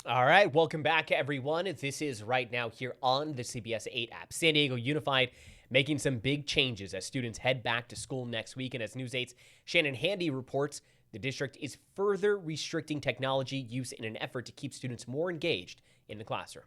All right, welcome back, everyone. This is Right Now here on the CBS 8 app. San Diego Unified making some big changes as students head back to school next week. And as News 8's Shannon Handy reports, the district is further restricting technology use in an effort to keep students more engaged in the classroom.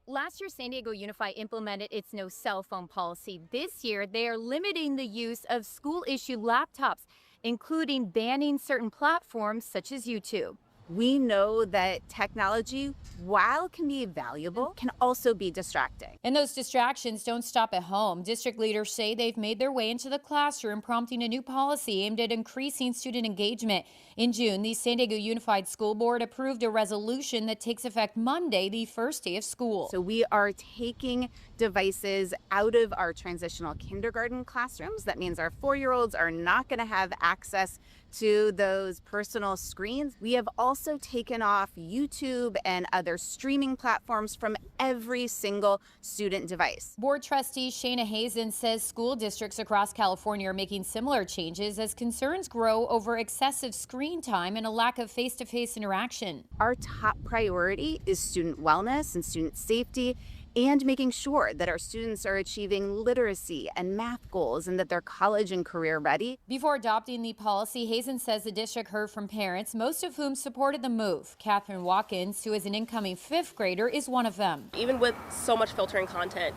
Last year, San Diego Unified implemented its no cell phone policy. This year, they are limiting the use of school-issued laptops, including banning certain platforms such as YouTube. We know that technology, while it can be valuable, can also be distracting. And those distractions don't stop at home. District leaders say they've made their way into the classroom, prompting a new policy aimed at increasing student engagement. In June, the San Diego Unified School Board approved a resolution that takes effect Monday, the first day of school. So we are taking devices out of our transitional kindergarten classrooms. That means our 4-year-olds are not going to have access to those personal screens. We have also taken off YouTube and other streaming platforms from every single student device. Board trustee Shayna Hazen says school districts across California are making similar changes as concerns grow over excessive screen time and a lack of face-to-face interaction. Our top priority is student wellness and student safety, and making sure that our students are achieving literacy and math goals and that they're college and career ready. Before adopting the policy, Hazen says the district heard from parents, most of whom supported the move. Catherine Watkins, who is an incoming 5th grader, is one of them. Even with so much filtering content,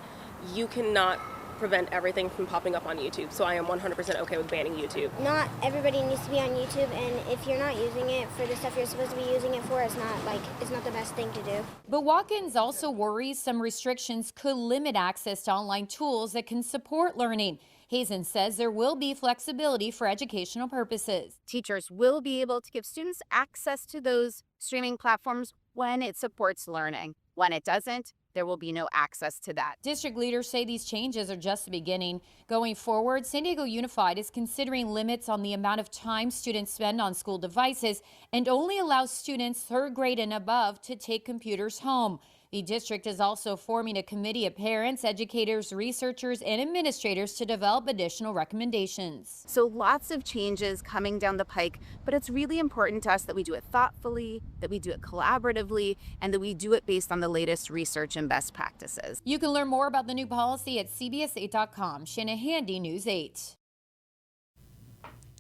you cannot prevent everything from popping up on YouTube. So I am 100% okay with banning YouTube. Not everybody needs to be on YouTube, and if you're not using it for the stuff you're supposed to be using it for, it's not the best thing to do. But Watkins also worries some restrictions could limit access to online tools that can support learning. Hazen says there will be flexibility for educational purposes. Teachers will be able to give students access to those streaming platforms when it supports learning. When it doesn't, there will be no access to that. District leaders say these changes are just the beginning. Going forward, San Diego Unified is considering limits on the amount of time students spend on school devices and only allows students 3rd grade and above to take computers home. The district is also forming a committee of parents, educators, researchers, and administrators to develop additional recommendations. So lots of changes coming down the pike, but it's really important to us that we do it thoughtfully, that we do it collaboratively, and that we do it based on the latest research and best practices. You can learn more about the new policy at cbs8.com. Shannon Handy, News 8.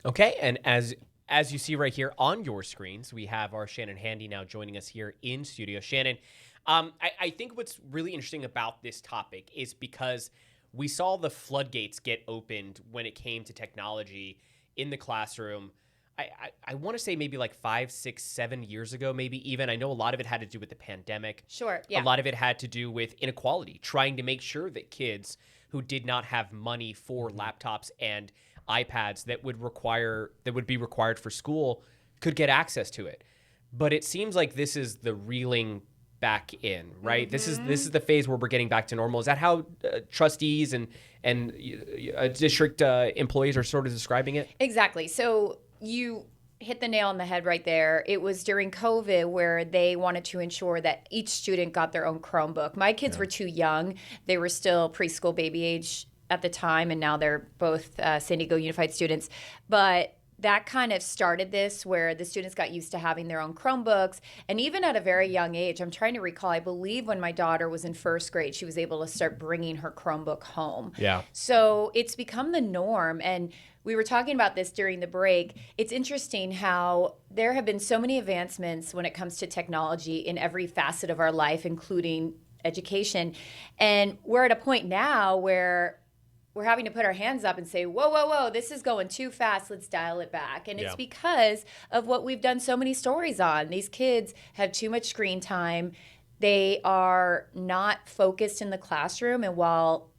Okay, and as you see right here on your screens, we have our Shannon Handy now joining us here in studio. Shannon, I think what's really interesting about this topic is because we saw the floodgates get opened when it came to technology in the classroom. I want to say maybe like 5, 6, 7 years ago, maybe even. I know a lot of it had to do with the pandemic. Sure, yeah. A lot of it had to do with inequality, trying to make sure that kids who did not have money for laptops and iPads that would be required for school could get access to it. But it seems like this is the reeling back in, right? Mm-hmm. This is the phase where we're getting back to normal. Is that how trustees and district employees are sort of describing it? Exactly. So you hit the nail on the head right there. It was during COVID where they wanted to ensure that each student got their own Chromebook. My kids were too young. They were still preschool baby age at the time, and now they're both San Diego Unified students. But that kind of started this where the students got used to having their own Chromebooks. And even at a very young age, I'm trying to recall, I believe when my daughter was in 1st grade, she was able to start bringing her Chromebook home. Yeah. So it's become the norm. And we were talking about this during the break. It's interesting how there have been so many advancements when it comes to technology in every facet of our life, including education. And we're at a point now where we're having to put our hands up and say, whoa, whoa, whoa, this is going too fast. Let's dial it back. And it's because of what we've done so many stories on. These kids have too much screen time. They are not focused in the classroom. And while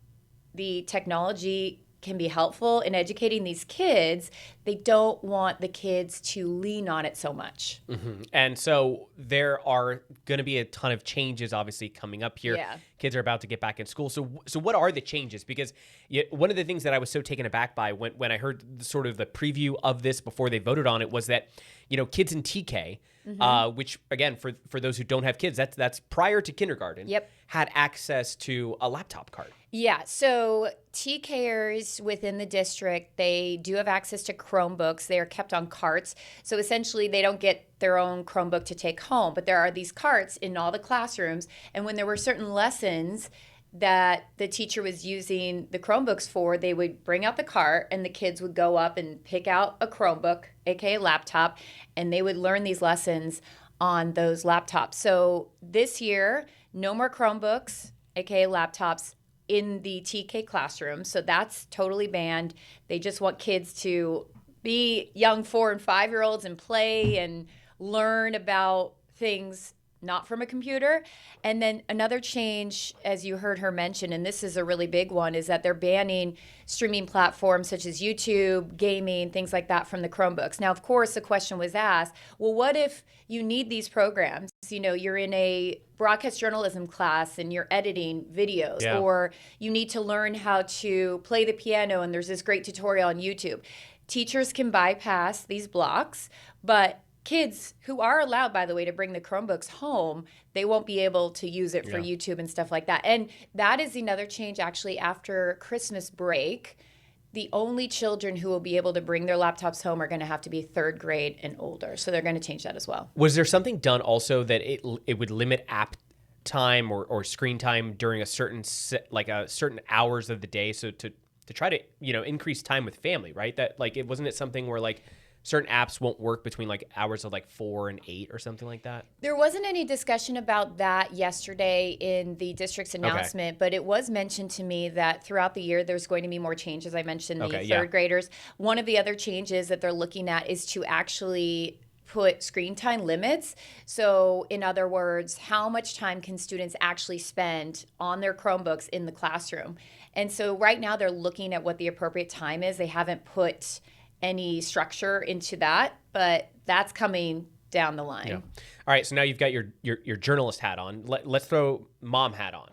the technology can be helpful in educating these kids, they don't want the kids to lean on it so much. Mm-hmm. And so there are going to be a ton of changes obviously coming up here. Yeah. Kids are about to get back in school. So what are the changes? Because one of the things that I was so taken aback by when I heard sort of the preview of this before they voted on it was that, kids in TK, which again, for those who don't have kids, that's prior to kindergarten, had access to a laptop cart. Yeah, so TKers within the district, they do have access to Chromebooks. They are kept on carts. So essentially, they don't get their own Chromebook to take home. But there are these carts in all the classrooms. And when there were certain lessons that the teacher was using the Chromebooks for, they would bring out the cart and the kids would go up and pick out a Chromebook, aka laptop, and they would learn these lessons on those laptops. So this year, no more Chromebooks, aka laptops, in the TK classroom. So that's totally banned. They just want kids to be young 4 and 5-year-olds and play and learn about things not from a computer. And then another change, as you heard her mention, and this is a really big one, is that they're banning streaming platforms such as YouTube, gaming, things like that from the Chromebooks. Now, of course, the question was asked, well, what if you need these programs? You know, you're in a broadcast journalism class and you're editing videos, or you need to learn how to play the piano and there's this great tutorial on YouTube. Teachers can bypass these blocks, but kids who are allowed, by the way, to bring the Chromebooks home, they won't be able to use it for YouTube and stuff like that. And that is another change actually after Christmas break. The only children who will be able to bring their laptops home are going to have to be 3rd grade and older. So they're going to change that as well. Was there something done also that it would limit app time or screen time during a certain certain hours of the day, so to try to, you know, increase time with family, right? That like wasn't it something where like certain apps won't work between like hours of like 4 and 8 or something like that? There wasn't any discussion about that yesterday in the district's announcement, but it was mentioned to me that throughout the year there's going to be more changes. I mentioned the 3rd graders. One of the other changes that they're looking at is to actually put screen time limits. So in other words, how much time can students actually spend on their Chromebooks in the classroom? And so right now they're looking at what the appropriate time is. They haven't put any structure into that, but that's coming down the line. Yeah. All right, so now you've got your journalist hat on. Let's throw mom hat on.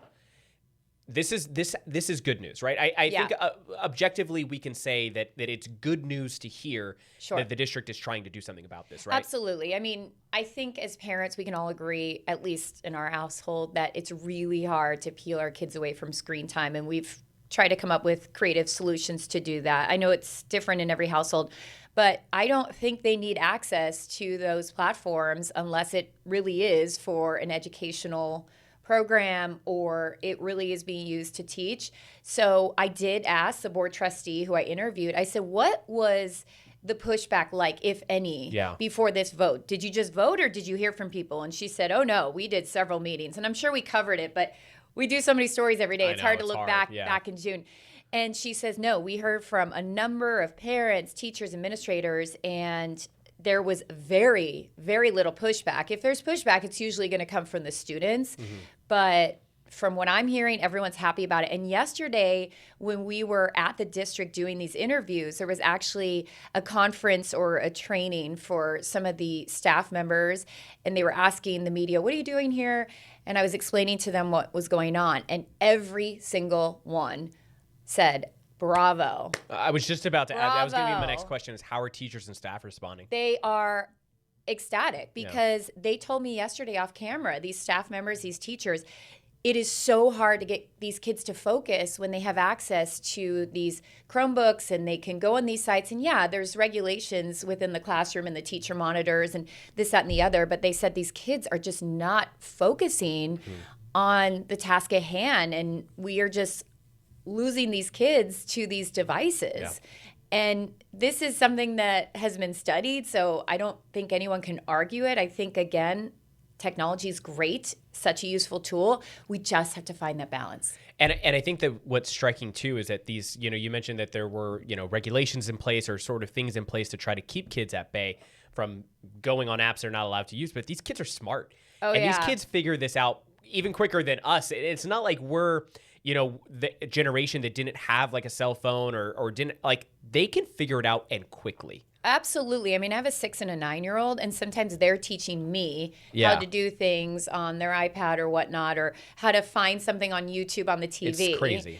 This is good news, right? I think objectively we can say that it's good news to hear that the district is trying to do something about this, right? Absolutely. I mean, I think as parents we can all agree, at least in our household, that it's really hard to peel our kids away from screen time, and we've try to come up with creative solutions to do that. I know it's different in every household, but I don't think they need access to those platforms unless it really is for an educational program or it really is being used to teach. So I did ask the board trustee who I interviewed, I said, what was the pushback like, if any, before this vote? Did you just vote or did you hear from people? And she said, oh no, we did several meetings. And I'm sure we covered it, but we do so many stories every day. It's hard to look back in June. And she says, no, we heard from a number of parents, teachers, administrators, and there was very, very little pushback. If there's pushback, it's usually going to come from the students. But from what I'm hearing, everyone's happy about it. And yesterday, when we were at the district doing these interviews, there was actually a conference or a training for some of the staff members, and they were asking the media, what are you doing here? And I was explaining to them what was going on, and every single one said, bravo. I was just about to add, that was going to be my next question, is how are teachers and staff responding? They are ecstatic because they told me yesterday off camera, these staff members, these teachers, it is so hard to get these kids to focus when they have access to these Chromebooks and they can go on these sites. And yeah, there's regulations within the classroom and the teacher monitors and this, that, and the other. But they said these kids are just not focusing on the task at hand. And we are just losing these kids to these devices. And this is something that has been studied. So I don't think anyone can argue it. I think, again, technology is great, such a useful tool. We just have to find that balance. And I think that what's striking too is that these, you know, you mentioned that there were, you know, regulations in place or sort of things in place to try to keep kids at bay from going on apps they're not allowed to use. But these kids are smart. These kids figure this out even quicker than us. It's not like we're, you know, the generation that didn't have like a cell phone or didn't, like, they can figure it out and quickly. Absolutely. I mean, I have a 6 and a 9-year-old, and sometimes they're teaching me how to do things on their iPad or whatnot, or how to find something on YouTube on the TV. It's crazy.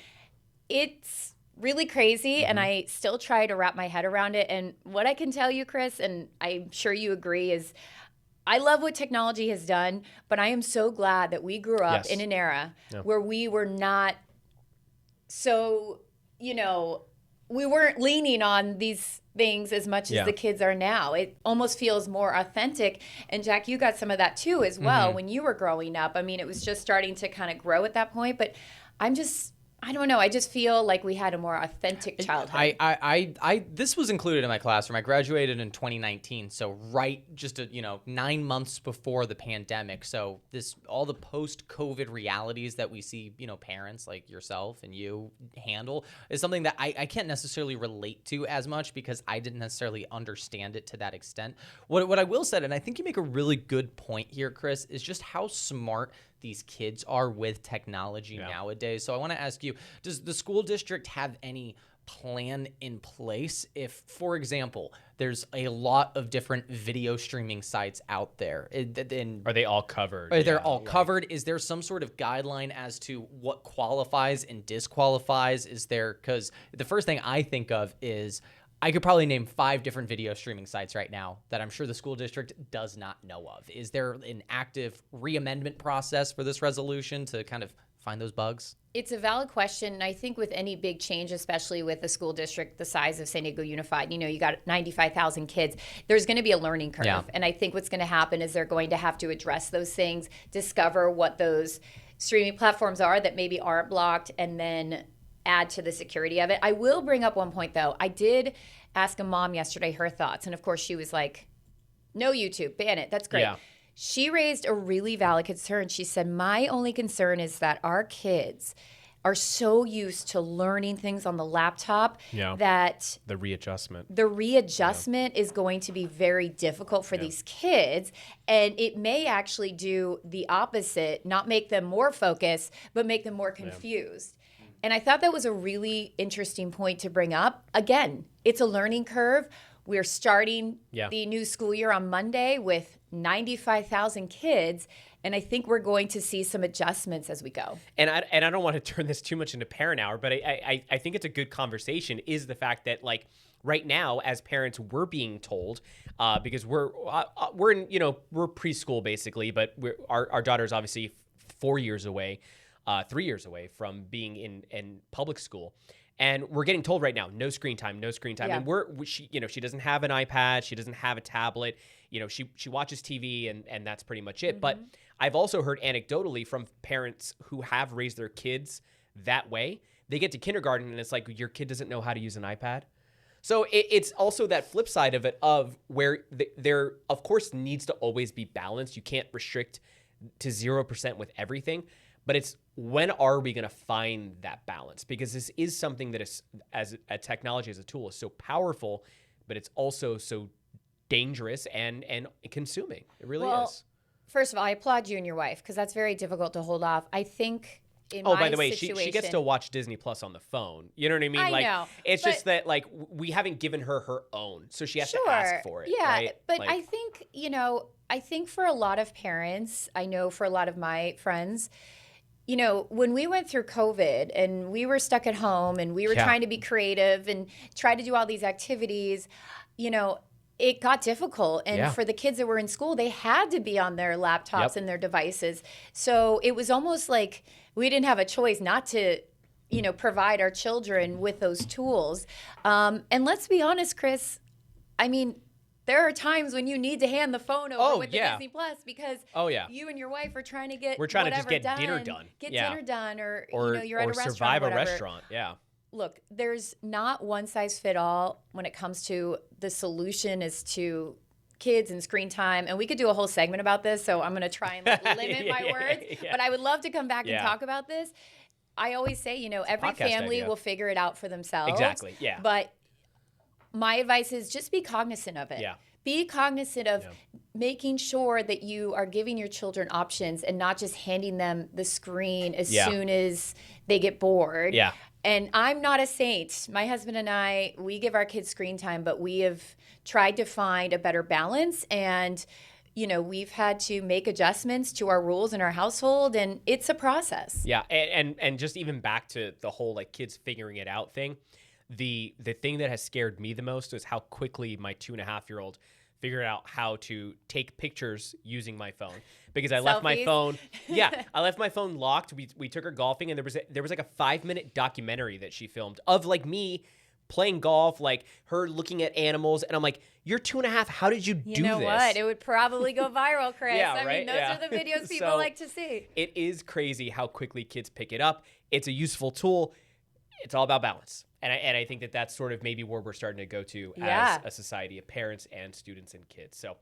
It's really crazy, and I still try to wrap my head around it. And what I can tell you, Chris, and I'm sure you agree, is I love what technology has done, but I am so glad that we grew up in an era where we were not so, you know, we weren't leaning on these things as much as the kids are now. It almost feels more authentic. And Jack, you got some of that too as well when you were growing up. I mean, it was just starting to kind of grow at that point, but I don't know. I just feel like we had a more authentic childhood. This was included in my classroom. I graduated in 2019, so just 9 months before the pandemic. So all the post-COVID realities that we see, parents like yourself and you handle is something that I can't necessarily relate to as much because I didn't necessarily understand it to that extent. What I will say, and I think you make a really good point here, Chris, is just how smart these kids are with technology nowadays. So I want to ask you, does the school district have any plan in place if, for example, there's a lot of different video streaming sites out there? Are they all covered? Are they all covered? Is there some sort of guideline as to what qualifies and disqualifies? Because the first thing I think of is I could probably name 5 different video streaming sites right now that I'm sure the school district does not know of. Is there an active re-amendment process for this resolution to kind of find those bugs? It's a valid question. And I think with any big change, especially with a school district the size of San Diego Unified, you got 95,000 kids, there's going to be a learning curve. Yeah. And I think what's going to happen is they're going to have to address those things, discover what those streaming platforms are that maybe aren't blocked, and then add to the security of it. I will bring up one point, though. I did ask a mom yesterday her thoughts, and of course she was like, no YouTube, ban it. That's great. Yeah. She raised a really valid concern. She said, my only concern is that our kids are so used to learning things on the laptop that the readjustment is going to be very difficult for these kids. And it may actually do the opposite, not make them more focused, but make them more confused. And I thought that was a really interesting point to bring up. Again, it's a learning curve. We're starting the new school year on Monday with 95,000 kids, and I think we're going to see some adjustments as we go. And I don't want to turn this too much into parent hour, but I think it's a good conversation, is the fact that, like, right now as parents, we're being told, because we're in, we're preschool basically, but our daughter's obviously 4 years away. 3 years away from being in public school, and we're getting told right now, no screen time. Yeah. And she doesn't have an iPad, she doesn't have a tablet, she watches TV, and that's pretty much it. But I've also heard anecdotally from parents who have raised their kids that way. They get to kindergarten and it's like, your kid doesn't know how to use an iPad. So it's also that flip side of it, of where there of course needs to always be balance. You can't restrict to 0% with everything. But it's, when are we going to find that balance? Because this is something that is, as a technology, as a tool, is so powerful, but it's also so dangerous and consuming. It really is. First of all, I applaud you and your wife, because that's very difficult to hold off. I think by the way, she gets to watch Disney Plus on the phone. You know what I mean? It's just that, like, we haven't given her own, so she has to ask for it. Yeah, right? But I think for a lot of parents, I know for a lot of my friends, when we went through COVID and we were stuck at home and we were trying to be creative and try to do all these activities, it got difficult. And for the kids that were in school, they had to be on their laptops and their devices. So it was almost like we didn't have a choice not to, provide our children with those tools. And let's be honest, Chris, I mean, there are times when you need to hand the phone over with the Disney Plus, because you and your wife are trying to get dinner done. Dinner done, or you're at a restaurant, survive a restaurant. Yeah. Look, there's not one size fit all when it comes to the solution as to kids and screen time. And we could do a whole segment about this, so I'm going to try and limit my words. But I would love to come back and talk about this. I always say, every family will figure it out for themselves. Exactly. Yeah. But my advice is just be cognizant of it. Yeah. Be cognizant of making sure that you are giving your children options and not just handing them the screen as soon as they get bored. Yeah. And I'm not a saint. My husband and I, we give our kids screen time, but we have tried to find a better balance. And, we've had to make adjustments to our rules in our household, and it's a process. Yeah. And just even back to the whole, like, kids figuring it out thing. The thing that has scared me the most is how quickly my 2.5-year-old figured out how to take pictures using my phone, because I left my phone. I left my phone locked. We took her golfing, and there was like a 5-minute documentary that she filmed of, like, me playing golf, like her looking at animals. And I'm like, you're 2.5. How did you do this? You know what? It would probably go viral, Chris. Yeah, I right? mean, those Yeah. are the videos people So, like to see. It is crazy how quickly kids pick it up. It's a useful tool. It's all about balance. And I think that that's sort of maybe where we're starting to go to Yeah. as a society of parents and students and kids. So